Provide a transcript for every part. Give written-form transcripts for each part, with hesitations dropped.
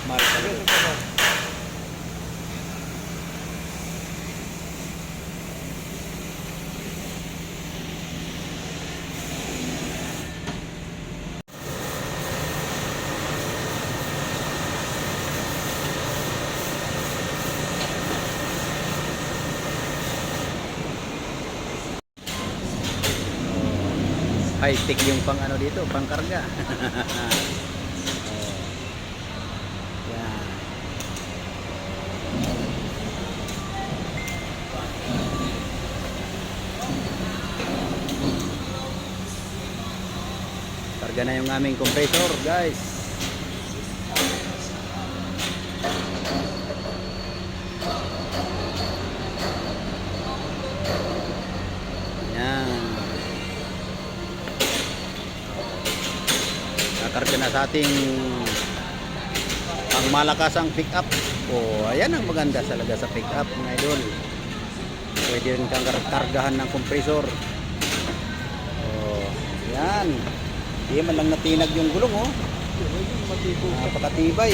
Mahal talaga. High-tech yung pang ano dito, pang karga. Yan. Karga na yung aming compressor, guys. Yan. Nakarga na sa ating ang malakasang pick up. Oh, ayan ang maganda talaga sa pick up, mga idol. Pwede rin kang kargahan ng compressor. Oh, yan. Hindi man lang natinag yung gulong, oh. Napakatibay.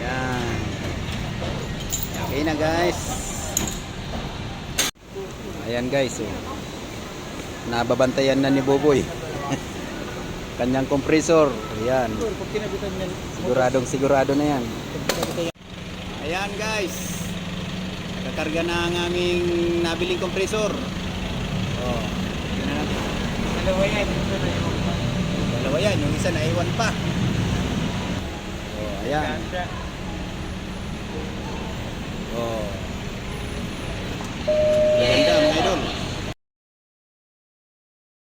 Yan. Okay na, guys. Ayan, guys, oh. Nababantayan na ni Boboy. Kanyang compressor. Ayan. Sigurado na yan. Ayan, guys. Kakarga na ang aming nabiling compressor. Oh. Yun na natin. Dalawa yan. Yung isa naiwan pa. Oh, ayan. Oh. Maganda.